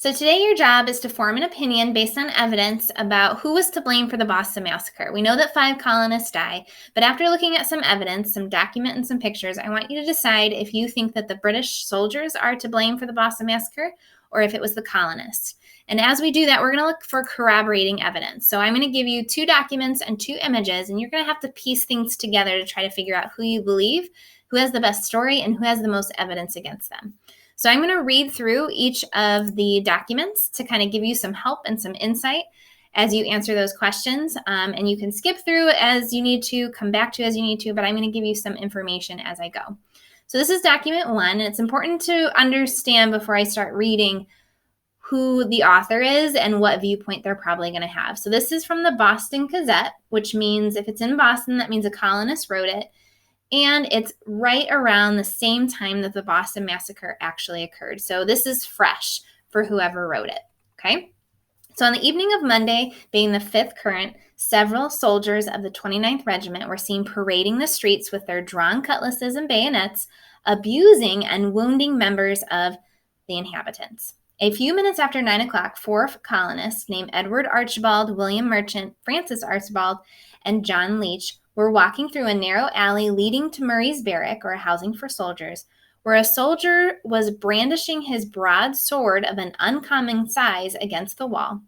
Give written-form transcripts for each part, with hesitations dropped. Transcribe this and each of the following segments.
So today your job is to form an opinion based on evidence about who was to blame for the Boston Massacre. We know that 5 colonists died, but after looking at some evidence, some document, and some pictures, I want you to decide if you think that the British soldiers are to blame for the Boston Massacre or if it was the colonists. And as we do that, we're going to look for corroborating evidence. So I'm going to give you 2 documents and 2 images, and you're going to have to piece things together to try to figure out who you believe, who has the best story, and who has the most evidence against them. So I'm going to read through each of the documents to kind of give you some help and some insight as you answer those questions. And you can skip through as you need to, come back to as you need to, but I'm going to give you some information as I go. So this is document 1, and it's important to understand before I start reading who the author is and what viewpoint they're probably going to have. So this is from the Boston Gazette, which means if it's in Boston, that means a colonist wrote it. And it's right around the same time that the Boston Massacre actually occurred. So this is fresh for whoever wrote it, okay? So on the evening of Monday, being the 5th current, several soldiers of the 29th Regiment were seen parading the streets with their drawn cutlasses and bayonets, abusing and wounding members of the inhabitants. A few minutes after 9 o'clock, 4 colonists named Edward Archibald, William Merchant, Francis Archibald, and John Leach were walking through a narrow alley leading to Murray's Barrack, or a housing for soldiers, where a soldier was brandishing his broad sword of an uncommon size against the wall.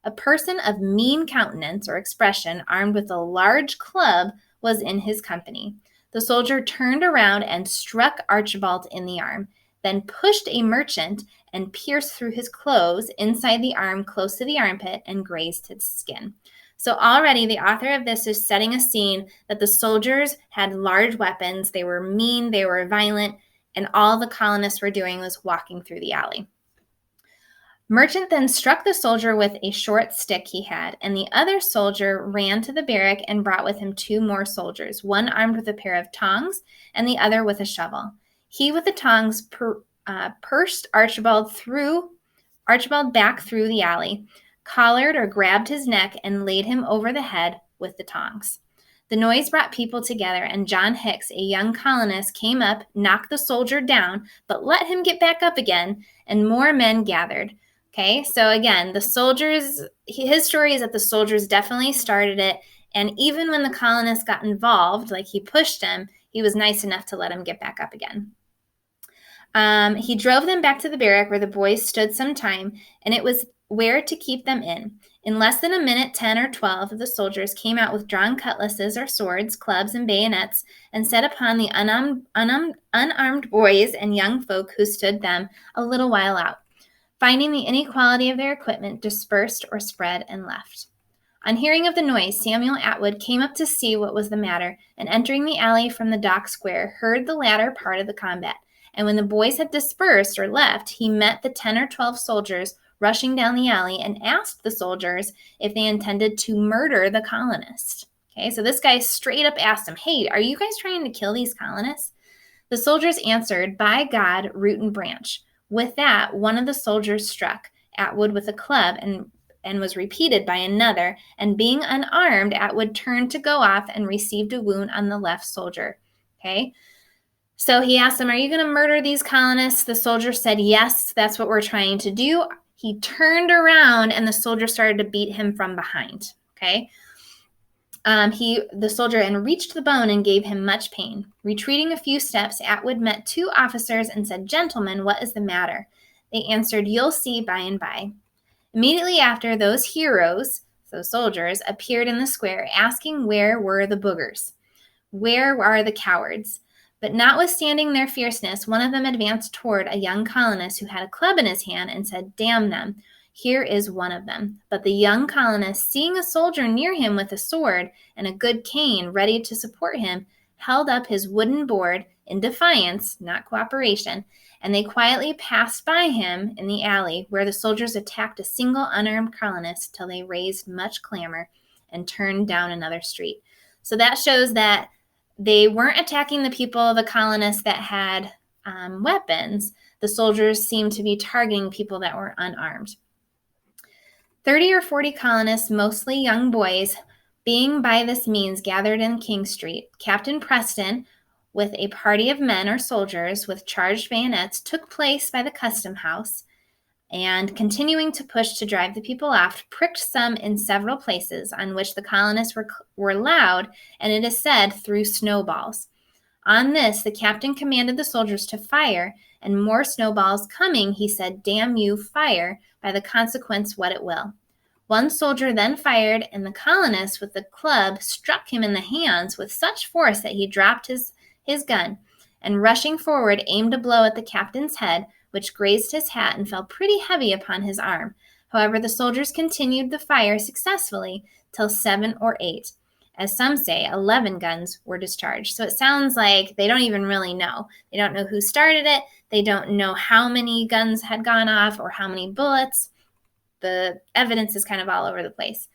A person of mean countenance or expression, armed with a large club, was in his company. The soldier turned around and struck Archibald in the arm, then pushed a merchant and pierced through his clothes inside the arm close to the armpit and grazed his skin. So already the author of this is setting a scene that the soldiers had large weapons, they were mean, they were violent, and all the colonists were doing was walking through the alley. Merchant then struck the soldier with a short stick he had, and the other soldier ran to the barrack and brought with him 2 more soldiers, one armed with a pair of tongs and the other with a shovel. He with the tongs pushed Archibald back through the alley, collared or grabbed his neck, and laid him over the head with the tongs. The noise brought people together, and John Hicks, a young colonist, came up, knocked the soldier down, but let him get back up again, and more men gathered. Okay, so again, the soldiers, his story is that the soldiers definitely started it, and even when the colonists got involved, like he pushed him, he was nice enough to let him get back up again. He drove them back to the barrack where the boys stood some time, and it was where to keep them in. In less than a minute, 10 or 12 of the soldiers came out with drawn cutlasses or swords, clubs, and bayonets, and set upon the unarmed boys and young folk who stood them a little while out. Finding the inequality of their equipment, dispersed or spread and left. On hearing of the noise, Samuel Atwood came up to see what was the matter, and entering the alley from the dock square, heard the latter part of the combat. And when the boys had dispersed or left, he met the 10 or 12 soldiers rushing down the alley and asked the soldiers if they intended to murder the colonists. Okay, so this guy straight up asked them, hey, are you guys trying to kill these colonists? The soldiers answered, by God, root and branch. With that, one of the soldiers struck Atwood with a club and was repeated by another, and being unarmed, Atwood turned to go off and received a wound on the left soldier. Okay, so he asked them, are you going to murder these colonists? The soldier said, yes, that's what we're trying to do. He turned around and the soldier started to beat him from behind. Okay. The soldier and reached the bone and gave him much pain. Retreating a few steps, Atwood met 2 officers and said, gentlemen, what is the matter? They answered, you'll see by and by. Immediately after, those heroes, those soldiers, appeared in the square, asking where were the boogers? Where are the cowards? But notwithstanding their fierceness, one of them advanced toward a young colonist who had a club in his hand and said, damn them, here is one of them. But the young colonist, seeing a soldier near him with a sword and a good cane ready to support him, held up his wooden board in defiance, not cooperation, and they quietly passed by him in the alley where the soldiers attacked a single unarmed colonist till they raised much clamor and turned down another street. So that shows that they weren't attacking the people, the colonists that had weapons. The soldiers seemed to be targeting people that were unarmed. 30 or 40 colonists, mostly young boys, being by this means gathered in King Street, Captain Preston, with a party of men or soldiers with charged bayonets, took place by the custom house and continuing to push to drive the people off, pricked some in several places on which the colonists were loud, and it is said threw snowballs. On this, the captain commanded the soldiers to fire, and more snowballs coming, he said, "Damn you, fire, by the consequence what it will." One soldier then fired, and the colonist with the club struck him in the hands with such force that he dropped his gun, and rushing forward, aimed a blow at the captain's head, which grazed his hat and fell pretty heavy upon his arm. However, the soldiers continued the fire successfully till 7 or 8. As some say, 11 guns were discharged. So it sounds like they don't even really know. They don't know who started it. They don't know how many guns had gone off or how many bullets. The evidence is kind of all over the place.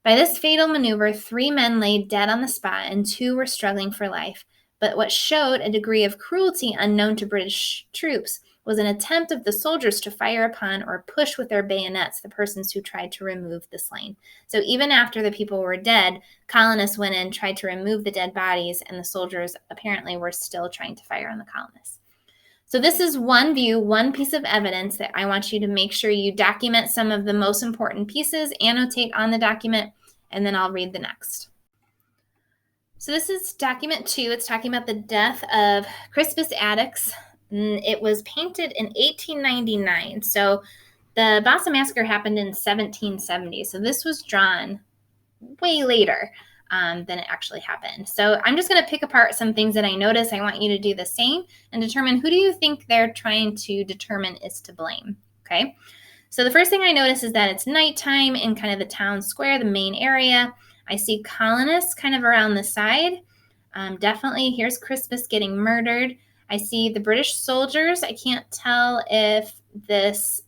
By this fatal maneuver, 3 men lay dead on the spot and 2 were struggling for life. But what showed a degree of cruelty unknown to British troops was an attempt of the soldiers to fire upon or push with their bayonets the persons who tried to remove the slain. So even after the people were dead, colonists went in, tried to remove the dead bodies, and the soldiers apparently were still trying to fire on the colonists. So this is one view, one piece of evidence that I want you to make sure you document some of the most important pieces, annotate on the document, and then I'll read the next. So this is document 2. It's talking about the death of Crispus Attucks. It was painted in 1899. So the Boston Massacre happened in 1770. So this was drawn way later than it actually happened. So I'm just going to pick apart some things that I notice. I want you to do the same and determine who do you think they're trying to determine is to blame. Okay. So the first thing I notice is that it's nighttime in kind of the town square, the main area. I see colonists kind of around the side. Definitely, here's Crispus getting murdered. I see the British soldiers. I can't tell if this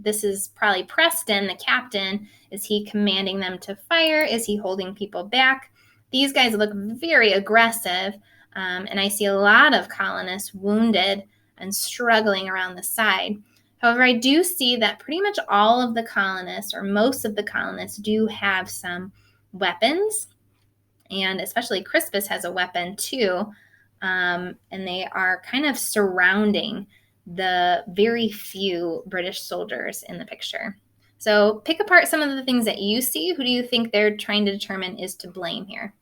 is probably Preston, the captain. Is he commanding them to fire? Is he holding people back? These guys look very aggressive, and I see a lot of colonists wounded and struggling around the side. However, I do see that pretty much all of the colonists, or most of the colonists, do have some weapons, and especially Crispus has a weapon too, and they are kind of surrounding the very few British soldiers in the picture. So pick apart some of the things that you see. Who do you think they're trying to determine is to blame here?